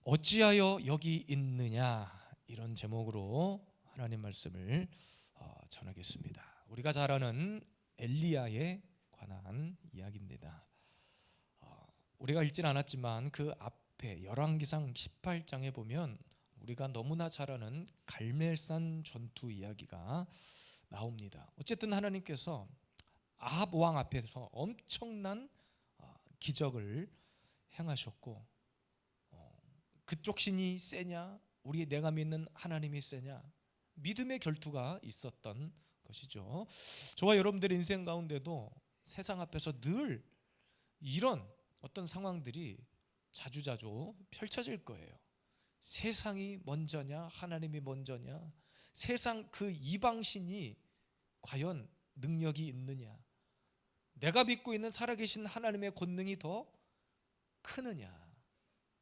어찌하여 여기 있느냐, 이런 제목으로 하나님 말씀을 전하겠습니다. 우리가 잘 아는 엘리야에 관한 이야기입니다. 우리가 읽진 않았지만 그 앞에 열왕기상 18장에 보면 우리가 너무나 잘 아는 갈멜산 전투 이야기가 나옵니다. 어쨌든 하나님께서 아합 왕 앞에서 엄청난 기적을 행하셨고, 그쪽 신이 세냐, 내가 믿는 하나님이 세냐, 믿음의 결투가 있었던 것이죠. 저와 여러분들의 인생 가운데도 세상 앞에서 늘 이런 어떤 상황들이 자주자주 펼쳐질 거예요. 세상이 먼저냐, 하나님이 먼저냐, 세상 그 이방신이 과연 능력이 있느냐, 내가 믿고 있는 살아계신 하나님의 권능이 더 크느냐.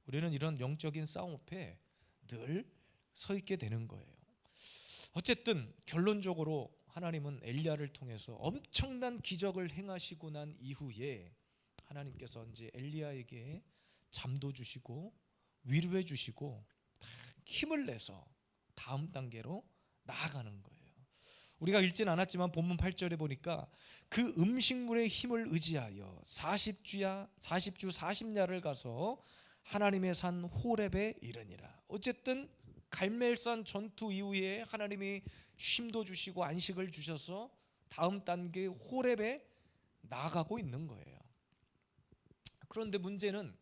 우리는 이런 영적인 싸움 앞에 늘 서 있게 되는 거예요. 어쨌든 결론적으로 하나님은 엘리야를 통해서 엄청난 기적을 행하시고 난 이후에 하나님께서 이제 엘리야에게 잠도 주시고 위로해 주시고 힘을 내서 다음 단계로 나아가는 거예요. 우리가 읽진 않았지만 본문 8절에 보니까 그 음식물의 힘을 의지하여 40주 40야를 가서 하나님의 산 호렙에 이르니라. 어쨌든 갈멜산 전투 이후에 하나님이 쉼도 주시고 안식을 주셔서 다음 단계 호렙에 나아가고 있는 거예요. 그런데 문제는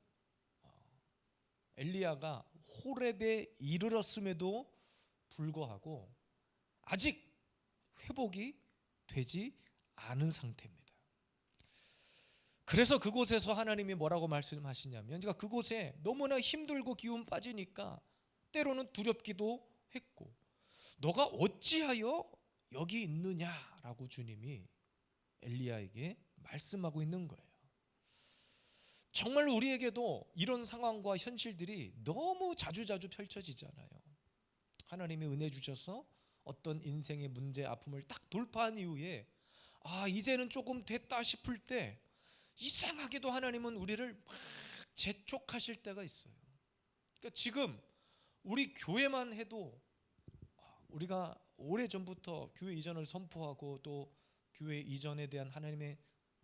엘리야가 호렙에 이르렀음에도 불구하고 아직 회복이 되지 않은 상태입니다. 그래서 그곳에서 하나님이 뭐라고 말씀하시냐면, 그러니까 그곳에 너무나 힘들고 기운 빠지니까 때로는 두렵기도 했고, 너가 어찌하여 여기 있느냐라고 주님이 엘리야에게 말씀하고 있는 거예요. 정말 우리에게도 이런 상황과 현실들이 너무 자주자주 펼쳐지잖아요. 하나님이 은혜 주셔서 어떤 인생의 문제, 아픔을 딱 돌파한 이후에 이제는 조금 됐다 싶을 때 이상하게도 하나님은 우리를 막 재촉하실 때가 있어요. 그러니까 지금 우리 교회만 해도 우리가 오래전부터 교회 이전을 선포하고 또 교회 이전에 대한 하나님의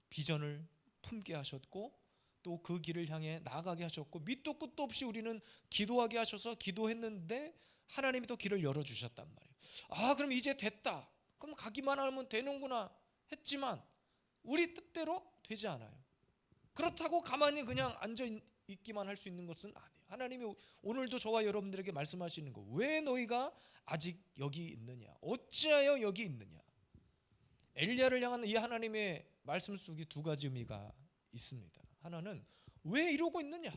비전을 품게 하셨고, 또 그 길을 향해 나아가게 하셨고, 밑도 끝도 없이 우리는 기도하게 하셔서 기도했는데 하나님이 또 길을 열어주셨단 말이에요. 그럼 이제 됐다, 그럼 가기만 하면 되는구나 했지만 우리 뜻대로 되지 않아요. 그렇다고 가만히 그냥 앉아있기만 할 수 있는 것은 아니에요. 하나님이 오늘도 저와 여러분들에게 말씀하시는 거, 왜 너희가 아직 여기 있느냐, 어찌하여 여기 있느냐. 엘리야를 향한 이 하나님의 말씀 속에 두 가지 의미가 있습니다. 하나는 왜 이러고 있느냐.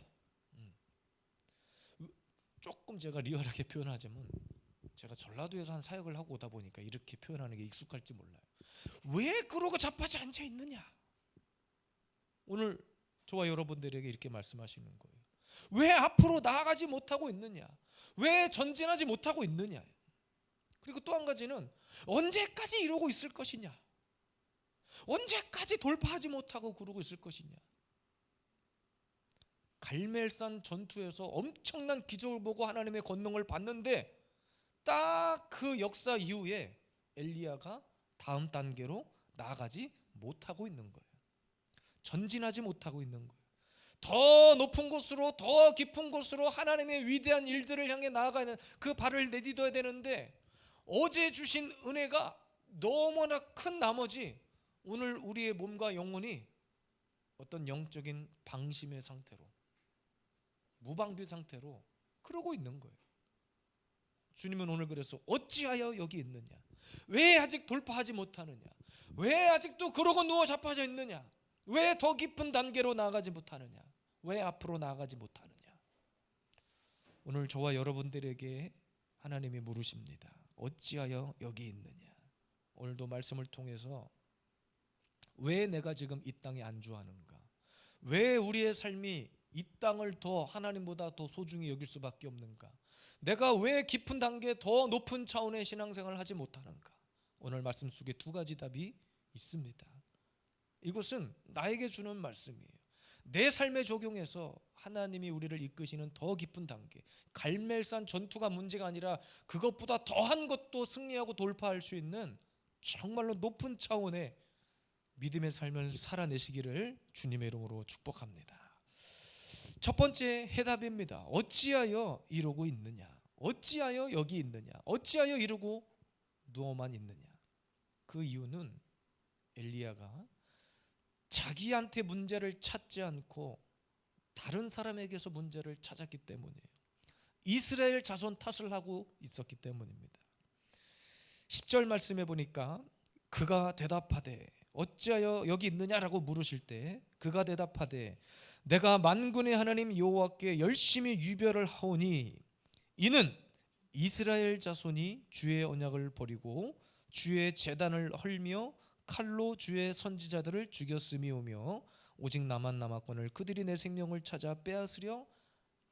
조금 제가 리얼하게 표현하자면, 제가 전라도에서 한 사역을 하고 오다 보니까 이렇게 표현하는 게 익숙할지 몰라요. 왜 그러고 자빠져 앉아 있느냐. 오늘 저와 여러분들에게 이렇게 말씀하시는 거예요. 왜 앞으로 나아가지 못하고 있느냐, 왜 전진하지 못하고 있느냐. 그리고 또 한 가지는 언제까지 이러고 있을 것이냐, 언제까지 돌파하지 못하고 그러고 있을 것이냐. 갈멜산 전투에서 엄청난 기적을 보고 하나님의 권능을 봤는데 딱 그 역사 이후에 엘리야가 다음 단계로 나아가지 못하고 있는 거예요. 전진하지 못하고 있는 거예요. 더 높은 곳으로, 더 깊은 곳으로 하나님의 위대한 일들을 향해 나아가는 그 발을 내딛어야 되는데, 어제 주신 은혜가 너무나 큰 나머지 오늘 우리의 몸과 영혼이 어떤 영적인 방심의 상태로, 무방비 상태로 그러고 있는 거예요. 주님은 오늘 그래서 어찌하여 여기 있느냐, 왜 아직 돌파하지 못하느냐, 왜 아직도 그러고 누워 자빠져 있느냐, 왜 더 깊은 단계로 나아가지 못하느냐, 왜 앞으로 나아가지 못하느냐. 오늘 저와 여러분들에게 하나님이 물으십니다. 어찌하여 여기 있느냐. 오늘도 말씀을 통해서 왜 내가 지금 이 땅에 안주하는가, 왜 우리의 삶이 이 땅을 더 하나님보다 더 소중히 여길 수밖에 없는가, 내가 왜 깊은 단계, 더 높은 차원의 신앙생활을 하지 못하는가. 오늘 말씀 속에 두 가지 답이 있습니다. 이것은 나에게 주는 말씀이에요. 내 삶에 적용해서 하나님이 우리를 이끄시는 더 깊은 단계, 갈멜산 전투가 문제가 아니라 그것보다 더한 것도 승리하고 돌파할 수 있는 정말로 높은 차원의 믿음의 삶을 살아내시기를 주님의 이름으로 축복합니다. 첫 번째 해답입니다. 어찌하여 이러고 있느냐? 어찌하여 여기 있느냐? 어찌하여 이러고 누워만 있느냐? 그 이유는 엘리야가 자기한테 문제를 찾지 않고 다른 사람에게서 문제를 찾았기 때문이에요. 이스라엘 자손 탓을 하고 있었기 때문입니다. 10절 말씀해 보니까 그가 대답하되 어찌하여 여기 있느냐라고 물으실 때 그가 대답하되 내가 만군의 하나님 여호와께 열심히 유별을 하오니 이는 이스라엘 자손이 주의 언약을 버리고 주의 제단을 헐며 칼로 주의 선지자들을 죽였음이오며 오직 나만 남았거늘 그들이 내 생명을 찾아 빼앗으려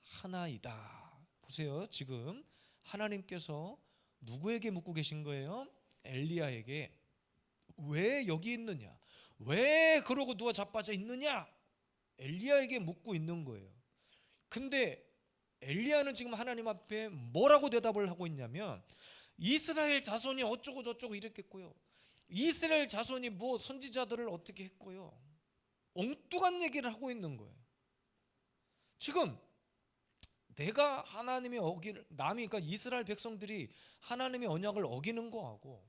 하나이다. 보세요. 지금 하나님께서 누구에게 묻고 계신 거예요? 엘리야에게. 왜 여기 있느냐? 왜 그러고 누워 자빠져 있느냐? 엘리야에게 묻고 있는 거예요. 근데 엘리야는 지금 하나님 앞에 뭐라고 대답을 하고 있냐면 이스라엘 자손이 어쩌고 저쩌고 이랬겠고요, 이스라엘 자손이 뭐 선지자들을 어떻게 했고요, 엉뚱한 얘기를 하고 있는 거예요. 지금 내가 하나님의 남이 그러니까 이스라엘 백성들이 하나님의 언약을 어기는 거하고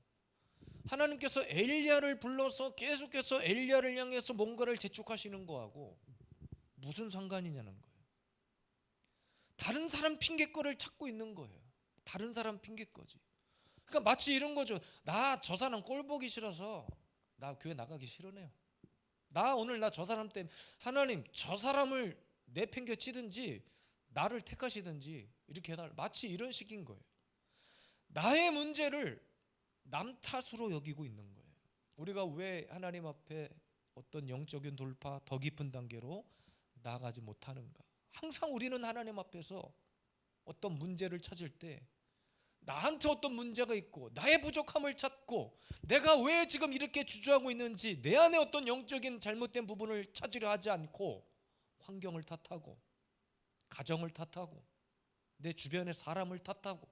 하나님께서 엘리야를 불러서 계속해서 엘리야를 향해서 뭔가를 재촉하시는 거하고 무슨 상관이냐는 거예요. 다른 사람 핑계거리를 찾고 있는 거예요. 다른 사람 핑계거지. 그러니까 마치 이런 거죠. 나 저 사람 꼴 보기 싫어서 나 교회 나가기 싫으네요. 나 저 사람 때문에 하나님 저 사람을 내팽개치든지 나를 택하시든지 이렇게 해달라. 마치 이런 식인 거예요. 나의 문제를 남 탓으로 여기고 있는 거예요. 우리가 왜 하나님 앞에 어떤 영적인 돌파 더 깊은 단계로 나아가지 못하는가? 항상 우리는 하나님 앞에서 어떤 문제를 찾을 때 나한테 어떤 문제가 있고 나의 부족함을 찾고 내가 왜 지금 이렇게 주저하고 있는지 내 안에 어떤 영적인 잘못된 부분을 찾으려 하지 않고 환경을 탓하고 가정을 탓하고 내 주변의 사람을 탓하고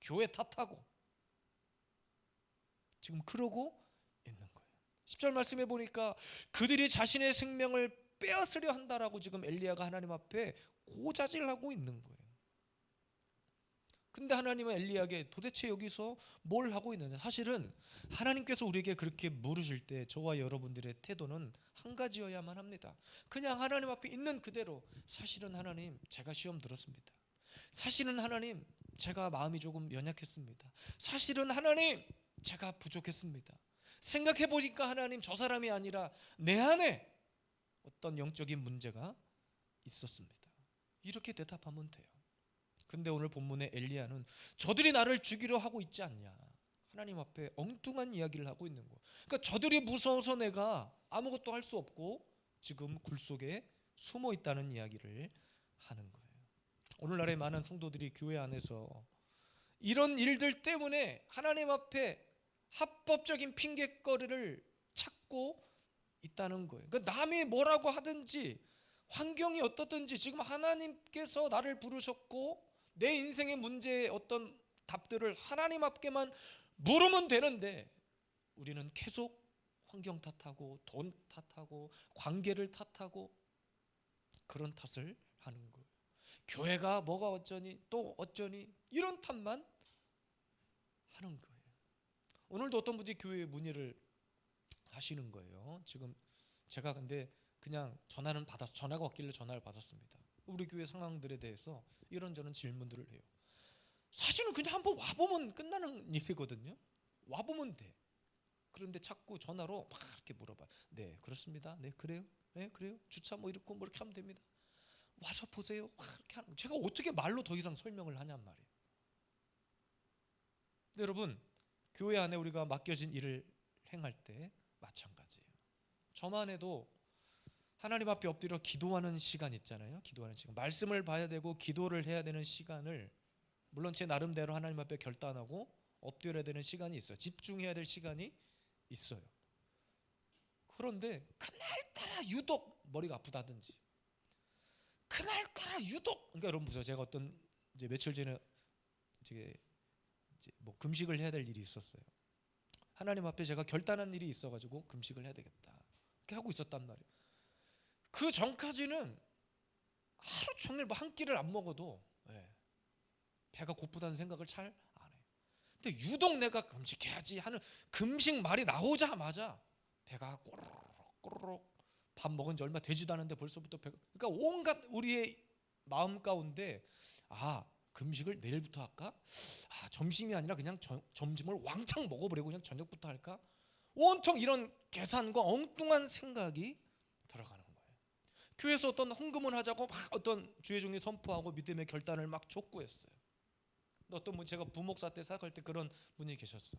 교회 탓하고 지금 그러고 있는 거예요. 10절 말씀해 보니까 그들이 자신의 생명을 빼앗으려 한다라고 지금 엘리야가 하나님 앞에 고자질하고 있는 거예요. 근데 하나님은 엘리야에게 도대체 여기서 뭘 하고 있느냐? 사실은 하나님께서 우리에게 그렇게 물으실 때 저와 여러분들의 태도는 한 가지여야만 합니다. 그냥 하나님 앞에 있는 그대로 사실은 하나님 제가 시험 들었습니다. 사실은 하나님 제가 마음이 조금 연약했습니다. 사실은 하나님 제가 부족했습니다. 생각해 보니까 하나님 저 사람이 아니라 내 안에 어떤 영적인 문제가 있었습니다. 이렇게 대답하면 돼요. 근데 오늘 본문의 엘리야는 저들이 나를 죽이려 하고 있지 않냐, 하나님 앞에 엉뚱한 이야기를 하고 있는 거예요. 그러니까 저들이 무서워서 내가 아무것도 할 수 없고 지금 굴 속에 숨어 있다는 이야기를 하는 거예요. 오늘날의 많은 성도들이 교회 안에서 이런 일들 때문에 하나님 앞에 합법적인 핑계거리를 찾고 있다는 거예요. 그러니까 남이 뭐라고 하든지 환경이 어떻든지 지금 하나님께서 나를 부르셨고 내 인생의 문제에 어떤 답들을 하나님 앞에만 물으면 되는데 우리는 계속 환경 탓하고 돈 탓하고 관계를 탓하고 그런 탓을 하는 거예요. 교회가 뭐가 어쩌니 또 어쩌니 이런 탓만 하는 거예요. 오늘도 어떤 분이 교회에 문의를 하시는 거예요. 지금 제가 근데 그냥 전화가 왔길래 전화를 받았습니다. 우리 교회 상황들에 대해서 이런저런 질문들을 해요. 사실은 그냥 한번 와보면 끝나는 일이거든요. 와보면 돼. 그런데 자꾸 전화로 막 이렇게 물어봐요. 네 그렇습니다. 네 그래요. 네 그래요. 주차 뭐 이렇게 하면 됩니다. 와서 보세요. 막 이렇게 하는. 제가 어떻게 말로 더 이상 설명을 하냔 말이에요. 근데 여러분 교회 안에 우리가 맡겨진 일을 행할 때 마찬가지예요. 저만 해도 하나님 앞에 엎드려 기도하는 시간 있잖아요. 기도하는 시간, 말씀을 봐야 되고 기도를 해야 되는 시간을 물론 제 나름대로 하나님 앞에 결단하고 엎드려야 되는 시간이 있어요. 집중해야 될 시간이 있어요. 그런데 그날따라 유독 머리가 아프다든지. 그날따라 유독, 그러니까 여러분 보세요. 제가 어떤 이제 며칠 전에 이제 뭐 금식을 해야 될 일이 있었어요. 하나님 앞에 제가 결단한 일이 있어가지고 금식을 해야 되겠다 이렇게 하고 있었단 말이에요. 그 전까지는 하루 종일 뭐 한 끼를 안 먹어도 배가 고프다는 생각을 잘 안 해요. 근데 유독 내가 금식해야지 하는 금식 말이 나오자마자 배가 꼬르륵 꼬르륵, 밥 먹은 지 얼마 되지도 않은데 벌써부터 배가, 그러니까 온갖 우리의 마음 가운데 금식을 내일부터 할까? 점심이 아니라 그냥 점심을 왕창 먹어버리고 그냥 저녁부터 할까? 온통 이런 계산과 엉뚱한 생각이 들어가는 거예요. 교회에서 어떤 헌금을 하자고 막 어떤 주의 종이 선포하고 믿음의 결단을 막 촉구했어요. 어떤 분, 제가 부목사 때 사역할 때 그런 분이 계셨어.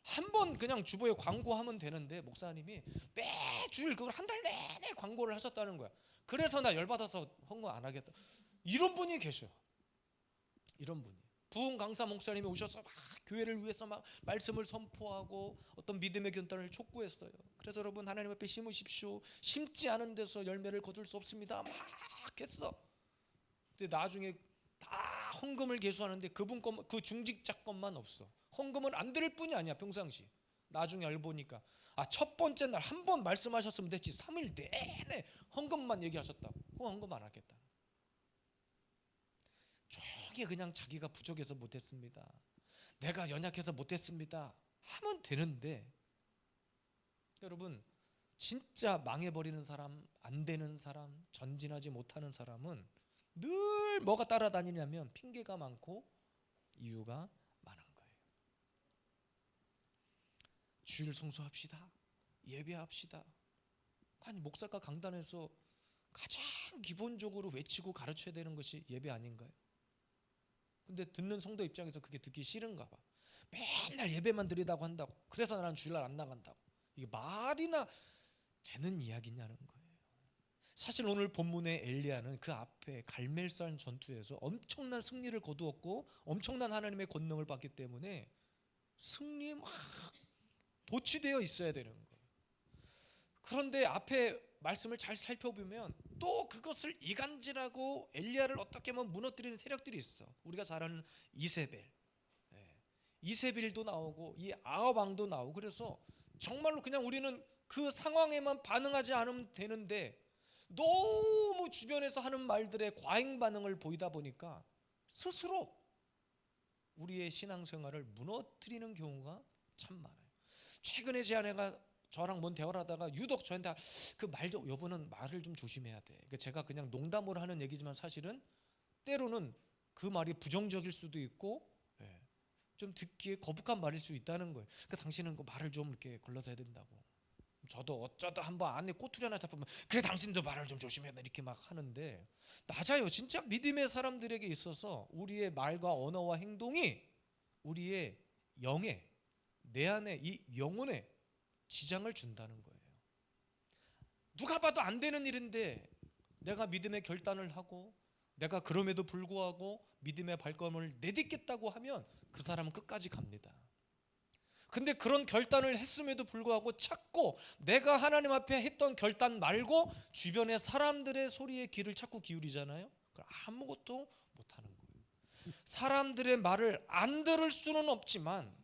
한 번 그냥 주보에 광고하면 되는데 목사님이 매주일 그걸 한 달 내내 광고를 하셨다는 거야. 그래서 나 열받아서 헌금 안 하겠다. 이런 분이 계셔. 이런 분이 부흥 강사 목사님이 오셔서 막 교회를 위해서 막 말씀을 선포하고 어떤 믿음의 결단을 촉구했어요. 그래서 여러분 하나님 앞에 심으십시오. 심지 않은 데서 열매를 거둘 수 없습니다. 막 했어. 근데 나중에 다 헌금을 계수하는데 그분 것, 그 중직자 것만 없어. 헌금은 안 드릴 뿐이 아니야 평상시. 나중에 알고 보니까 첫 번째 날 한 번 말씀하셨으면 됐지 3일 내내 헌금만 얘기하셨다고. 헌금 안 하겠다. 조용히 그냥 자기가 부족해서 못했습니다. 내가 연약해서 못했습니다. 하면 되는데 여러분 진짜 망해버리는 사람, 안 되는 사람, 전진하지 못하는 사람은 늘 뭐가 따라다니냐면 핑계가 많고 이유가 많은 거예요. 주일 성수합시다. 예배합시다. 아니 목사가 강단에서 가장 기본적으로 외치고 가르쳐야 되는 것이 예배 아닌가요? 근데 듣는 성도 입장에서 그게 듣기 싫은가 봐. 맨날 예배만 드리다고 한다고. 그래서 나는 주일날 안 나간다고. 이게 말이나 되는 이야기냐는 거예요. 사실 오늘 본문의 엘리야는 그 앞에 갈멜산 전투에서 엄청난 승리를 거두었고 엄청난 하나님의 권능을 받기 때문에 승리에 막 도취되어 있어야 되는 거예요. 그런데 앞에 말씀을 잘 살펴보면 또 그것을 이간질하고 엘리야를 어떻게 하면 무너뜨리는 세력들이 있어. 우리가 잘 아는 이세벨, 이세벨도 나오고 이 아합 왕도 나오고. 그래서 정말로 그냥 우리는 그 상황에만 반응하지 않으면 되는데 너무 주변에서 하는 말들에 과잉 반응을 보이다 보니까 스스로 우리의 신앙생활을 무너뜨리는 경우가 참 많아요. 최근에 제 아내가 저랑 뭔 대화를 하다가 유독 저한테 그 말 좀, 여보는 말을 좀 조심해야 돼. 그러니까 제가 그냥 농담으로 하는 얘기지만 사실은 때로는 그 말이 부정적일 수도 있고 좀 듣기에 거북한 말일 수 있다는 거예요. 그러니까 당신은 그 말을 좀 이렇게 걸러서 해야 된다고. 저도 어쩌다 한번 안에 꼬투리 하나 잡으면 그래 당신도 말을 좀 조심해야 돼 이렇게 막 하는데 맞아요. 진짜 믿음의 사람들에게 있어서 우리의 말과 언어와 행동이 우리의 영에, 내 안에 이 영혼에 지장을 준다는 거예요. 누가 봐도 안 되는 일인데 내가 믿음의 결단을 하고 내가 그럼에도 불구하고 믿음의 발걸음을 내딛겠다고 하면 그 사람은 끝까지 갑니다. 근데 그런 결단을 했음에도 불구하고 자꾸 내가 하나님 앞에 했던 결단 말고 주변의 사람들의 소리에 귀를 자꾸 기울이잖아요. 그럼 아무것도 못하는 거예요. 사람들의 말을 안 들을 수는 없지만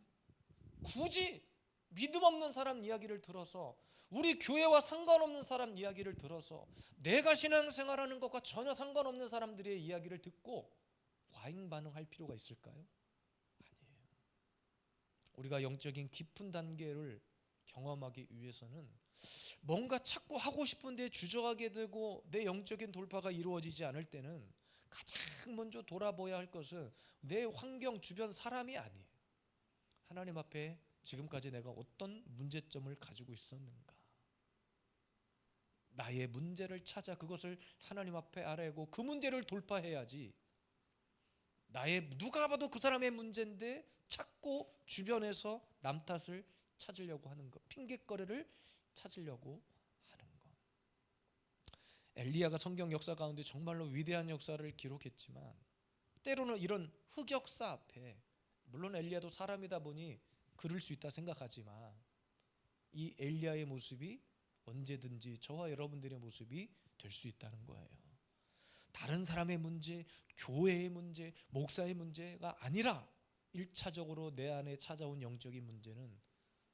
굳이 믿음 없는 사람 이야기를 들어서 우리 교회와 상관없는 사람 이야기를 들어서 내가 신앙생활하는 것과 전혀 상관없는 사람들의 이야기를 듣고 과잉 반응할 필요가 있을까요? 아니에요. 우리가 영적인 깊은 단계를 경험하기 위해서는 뭔가 자꾸 하고 싶은데 주저하게 되고 내 영적인 돌파가 이루어지지 않을 때는 가장 먼저 돌아봐야 할 것은 내 환경 주변 사람이 아니에요. 하나님 앞에 지금까지 내가 어떤 문제점을 가지고 있었는가, 나의 문제를 찾아 그것을 하나님 앞에 아뢰고 그 문제를 돌파해야지 나의 누가 봐도 그 사람의 문제인데 자꾸 주변에서 남 탓을 찾으려고 하는 것, 핑계거리를 찾으려고 하는 것. 엘리야가 성경 역사 가운데 정말로 위대한 역사를 기록했지만 때로는 이런 흑역사 앞에, 물론 엘리야도 사람이다 보니 그럴 수 있다 생각하지만 이 엘리야의 모습이 언제든지 저와 여러분들의 모습이 될 수 있다는 거예요. 다른 사람의 문제, 교회의 문제, 목사의 문제가 아니라 1차적으로 내 안에 찾아온 영적인 문제는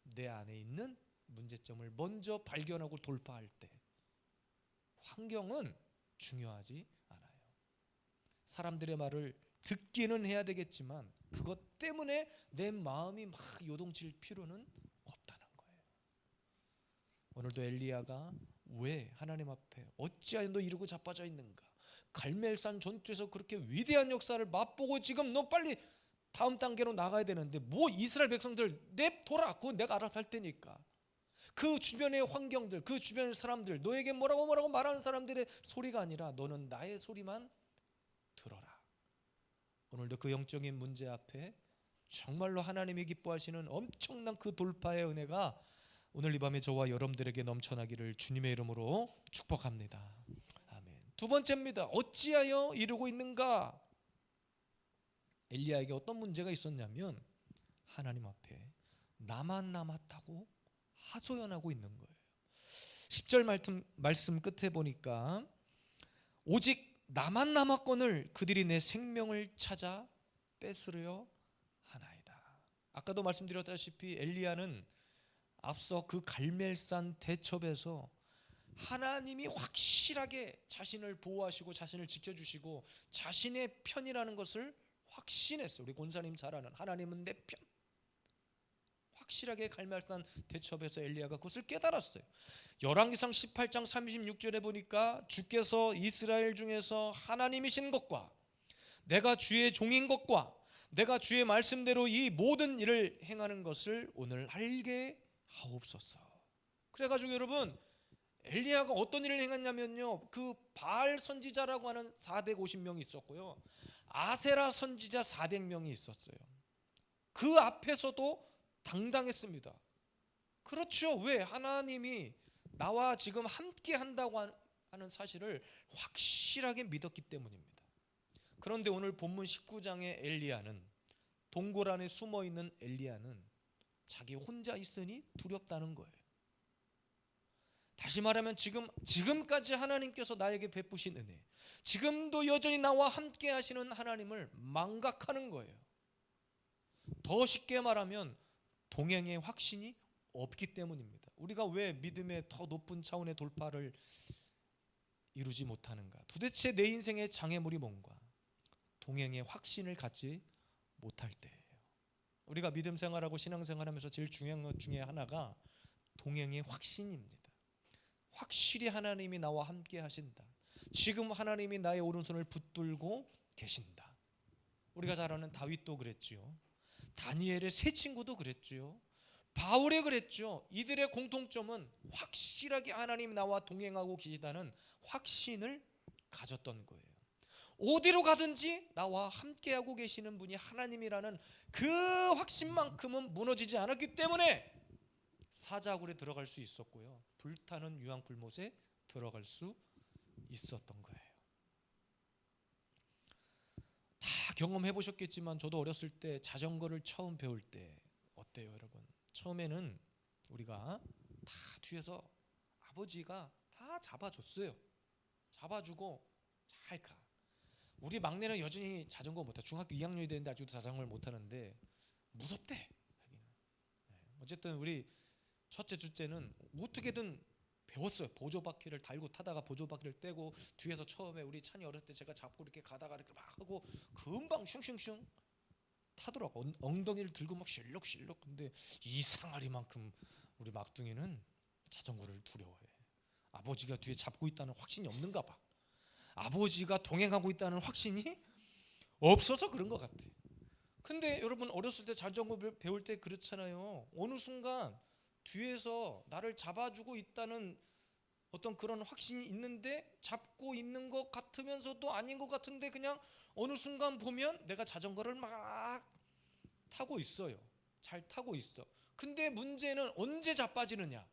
내 안에 있는 문제점을 먼저 발견하고 돌파할 때 환경은 중요하지 않아요. 사람들의 말을 듣기는 해야 되겠지만 그것 때문에 내 마음이 막 요동칠 필요는 없다는 거예요. 오늘도 엘리야가 왜 하나님 앞에 어찌하여 너 이러고 자빠져 있는가? 갈멜산 전투에서 그렇게 위대한 역사를 맛보고 지금 너 빨리 다음 단계로 나가야 되는데 뭐 이스라엘 백성들 냅둬라. 그건 내가 알아서 할 테니까. 그 주변의 환경들, 그 주변의 사람들, 너에게 뭐라고 말하는 사람들의 소리가 아니라 너는 나의 소리만 들어라. 오늘도 그 영적인 문제 앞에 정말로 하나님이 기뻐하시는 엄청난 그 돌파의 은혜가 오늘 이 밤에 저와 여러분들에게 넘쳐나기를 주님의 이름으로 축복합니다. 아멘. 두 번째입니다. 어찌하여 이러고 있는가? 엘리야에게 어떤 문제가 있었냐면 하나님 앞에 나만 남았다고 하소연하고 있는 거예요. 10절 말씀 끝에 보니까 오직 나만 남았거늘 그들이 내 생명을 찾아 뺏으려 하나이다. 아까도 말씀드렸다시피 엘리야는 앞서 그 갈멜산 대첩에서 하나님이 확실하게 자신을 보호하시고 자신을 지켜주시고 자신의 편이라는 것을 확신했어요. 우리 권사님 잘 아는 하나님은 내 편. 확실하게 갈멜산 대첩에서 엘리야가 그것을 깨달았어요. 열왕기상 18장 36절에 보니까 주께서 이스라엘 중에서 하나님이신 것과 내가 주의 종인 것과 내가 주의 말씀대로 이 모든 일을 행하는 것을 오늘 알게 하옵소서. 그래가지고 여러분 엘리야가 어떤 일을 행했냐면요, 그 바알 선지자라고 하는 450명이 있었고요, 아세라 선지자 400명이 있었어요. 그 앞에서도 당당했습니다. 그렇죠. 왜? 하나님이 나와 지금 함께 한다고 하는 사실을 확실하게 믿었기 때문입니다. 그런데 오늘 본문 19장의 엘리야는, 동굴 안에 숨어있는 엘리야는 자기 혼자 있으니 두렵다는 거예요. 다시 말하면 지금까지 하나님께서 나에게 베푸신 은혜, 지금도 여전히 나와 함께 하시는 하나님을 망각하는 거예요. 더 쉽게 말하면 동행의 확신이 없기 때문입니다. 우리가 왜 믿음의 더 높은 차원의 돌파를 이루지 못하는가? 도대체 내 인생의 장애물이 뭔가? 동행의 확신을 갖지 못할 때예요. 우리가 믿음 생활하고 신앙 생활하면서 제일 중요한 것 중에 하나가 동행의 확신입니다. 확실히 하나님이 나와 함께 하신다. 지금 하나님이 나의 오른손을 붙들고 계신다. 우리가 잘 아는 다윗도 그랬지요. 다니엘의 세 친구도 그랬지요. 바울이 그랬죠. 이들의 공통점은 확실하게 하나님 나와 동행하고 계시다는 확신을 가졌던 거예요. 어디로 가든지 나와 함께하고 계시는 분이 하나님이라는 그 확신만큼은 무너지지 않았기 때문에 사자굴에 들어갈 수 있었고요, 불타는 유황불못에 들어갈 수 있었던 거예요. 다 경험해 보셨겠지만 저도 어렸을 때 자전거를 처음 배울 때 어때요 여러분? 처음에는 우리가 다 뒤에서 아버지가 다 잡아줬어요. 잡아주고 잘 가. 우리 막내는 여전히 자전거 못해. 중학교 2학년이 되는데 아직도 자전거를 못하는데 무섭대. 어쨌든 우리 첫째 둘째는 어떻게든 배웠어요. 보조바퀴를 달고 타다가 보조바퀴를 떼고 뒤에서 처음에 우리 찬이 어렸을 때 제가 잡고 이렇게 가다가 이렇게 막 하고 금방 슝슝슝 타더라고. 엉덩이를 들고 막 실룩실룩. 근데 이 상아리만큼 우리 막둥이는 자전거를 두려워해. 아버지가 뒤에 잡고 있다는 확신이 없는가 봐. 아버지가 동행하고 있다는 확신이 없어서 그런 것 같아. 근데 여러분 어렸을 때 자전거 배울 때 그렇잖아요. 어느 순간 뒤에서 나를 잡아주고 있다는 어떤 그런 확신이 있는데 잡고 있는 것 같으면서도 아닌 것 같은데 그냥 어느 순간 보면 내가 자전거를 막 타고 있어요. 잘 타고 있어. 근데 문제는 언제 자빠지느냐?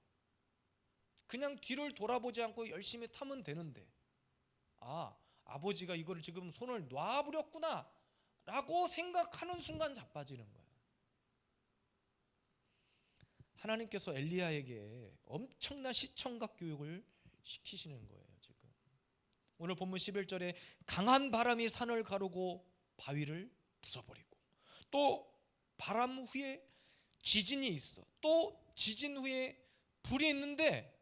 그냥 뒤를 돌아보지 않고 열심히 타면 되는데 아버지가 이거를 지금 손을 놔버렸구나 라고 생각하는 순간 자빠지는 거예요. 하나님께서 엘리야에게 엄청난 시청각 교육을 시키시는 거예요. 지금 오늘 본문 11절에 강한 바람이 산을 가르고 바위를 부숴버리고, 또 바람 후에 지진이 있어, 또 지진 후에 불이 있는데,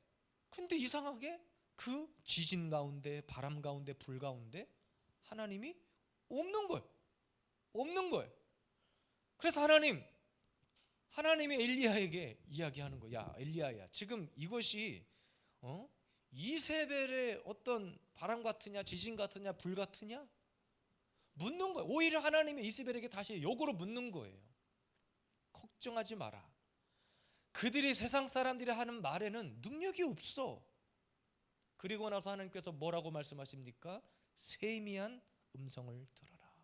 근데 이상하게 그 지진 가운데, 바람 가운데, 불 가운데 하나님이 없는 거예요. 없는 거예요. 그래서 하나님이 엘리야에게 이야기하는 거야. 야 엘리야야, 지금 이것이 이세벨의 어떤 바람 같으냐, 지진 같으냐, 불 같으냐 묻는 거예요. 오히려 하나님이 이세벨에게 다시 역으로 묻는 거예요. 걱정하지 마라. 그들이, 세상 사람들이 하는 말에는 능력이 없어. 그리고 나서 하나님께서 뭐라고 말씀하십니까? 세미한 음성을 들어라.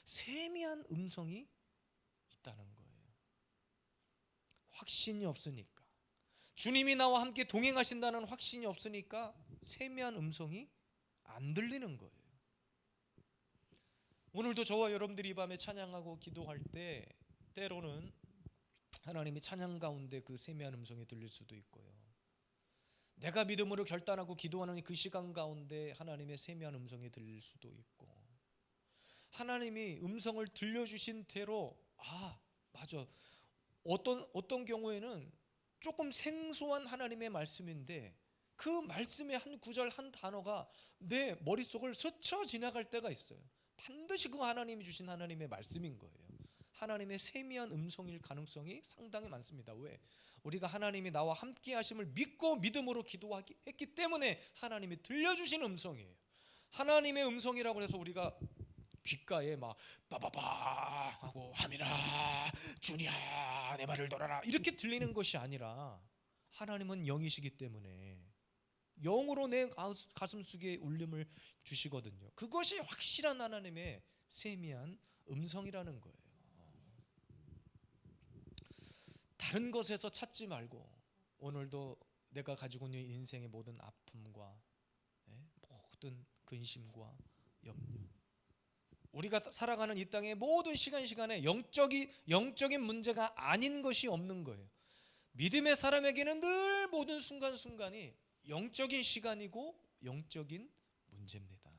세미한 음성이 있다는 거예요. 확신이 없으니까, 주님이 나와 함께 동행하신다는 확신이 없으니까 세미한 음성이 안 들리는 거예요. 오늘도 저와 여러분들이 이 밤에 찬양하고 기도할 때 때로는 하나님이 찬양 가운데 그 세미한 음성이 들릴 수도 있고요, 내가 믿음으로 결단하고 기도하는 그 시간 가운데 하나님의 세미한 음성이 들릴 수도 있고, 하나님이 음성을 들려주신 대로 맞아, 어떤 경우에는 조금 생소한 하나님의 말씀인데 그 말씀의 한 구절 한 단어가 내 머릿속을 스쳐 지나갈 때가 있어요. 반드시 그 하나님이 주신 하나님의 말씀인 거예요. 하나님의 세미한 음성일 가능성이 상당히 많습니다. 왜? 우리가 하나님이 나와 함께 하심을 믿고 믿음으로 기도했기 때문에 하나님이 들려주신 음성이에요. 하나님의 음성이라고 해서 우리가 귓가에 막 빠바바 하고 아미나 주냐 내 말을 들어라 이렇게 들리는 것이 아니라, 하나님은 영이시기 때문에 영으로 내 가슴 속에 울림을 주시거든요. 그것이 확실한 하나님의 세미한 음성이라는 거예요. 다른 것에서 찾지 말고 오늘도 내가 가지고 있는 인생의 모든 아픔과 모든 근심과 염려, 우리가 살아가는 이 땅의 모든 시간에 영적인 문제가 아닌 것이 없는 거예요. 믿음의 사람에게는 늘 모든 순간순간이 영적인 시간이고 영적인 문제입니다.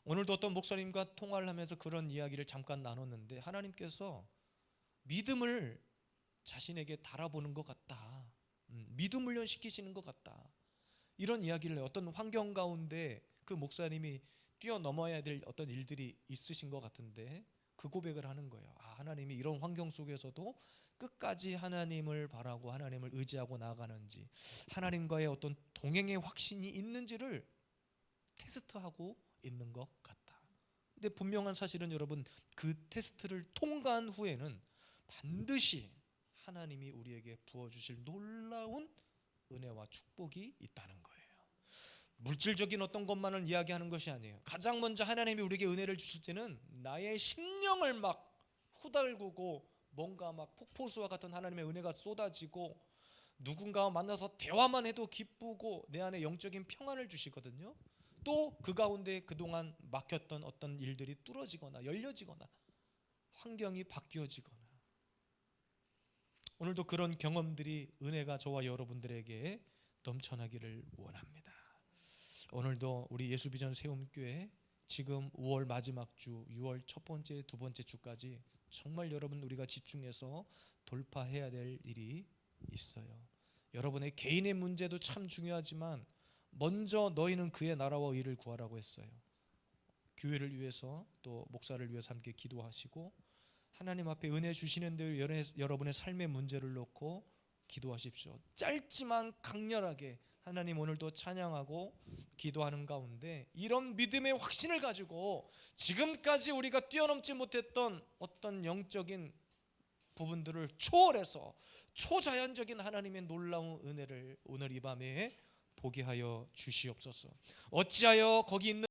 오늘도 어떤 목사님과 통화를 하면서 그런 이야기를 잠깐 나눴는데, 하나님께서 믿음을 자신에게 달아보는 것 같다, 믿음 훈련시키시는 것 같다, 이런 이야기를 해요. 어떤 환경 가운데 그 목사님이 뛰어넘어야 될 어떤 일들이 있으신 것 같은데 그 고백을 하는 거예요. 하나님이 이런 환경 속에서도 끝까지 하나님을 바라고 하나님을 의지하고 나아가는지, 하나님과의 어떤 동행의 확신이 있는지를 테스트하고 있는 것 같다. 근데 분명한 사실은 여러분, 그 테스트를 통과한 후에는 반드시 하나님이 우리에게 부어주실 놀라운 은혜와 축복이 있다는 거예요. 물질적인 어떤 것만을 이야기하는 것이 아니에요. 가장 먼저 하나님이 우리에게 은혜를 주실 때는 나의 심령을 막 후달구고 뭔가 막 폭포수와 같은 하나님의 은혜가 쏟아지고, 누군가와 만나서 대화만 해도 기쁘고 내 안에 영적인 평안을 주시거든요. 또 그 가운데 그동안 막혔던 어떤 일들이 뚫어지거나 열려지거나 환경이 바뀌어지거나, 오늘도 그런 경험들이 은혜가 저와 여러분들에게 넘쳐나기를 원합니다. 오늘도 우리 예수비전 세움교회 지금 5월 마지막 주, 6월 첫 번째, 두 번째 주까지 정말 여러분 우리가 집중해서 돌파해야 될 일이 있어요. 여러분의 개인의 문제도 참 중요하지만 먼저 너희는 그의 나라와 의를 구하라고 했어요. 교회를 위해서 또 목사를 위해서 함께 기도하시고, 하나님 앞에 은혜 주시는 대로 여러분의 삶의 문제를 놓고 기도하십시오. 짧지만 강렬하게 하나님 오늘도 찬양하고 기도하는 가운데 이런 믿음의 확신을 가지고 지금까지 우리가 뛰어넘지 못했던 어떤 영적인 부분들을 초월해서 초자연적인 하나님의 놀라운 은혜를 오늘 이 밤에 보게 하여 주시옵소서. 어찌하여 거기 있는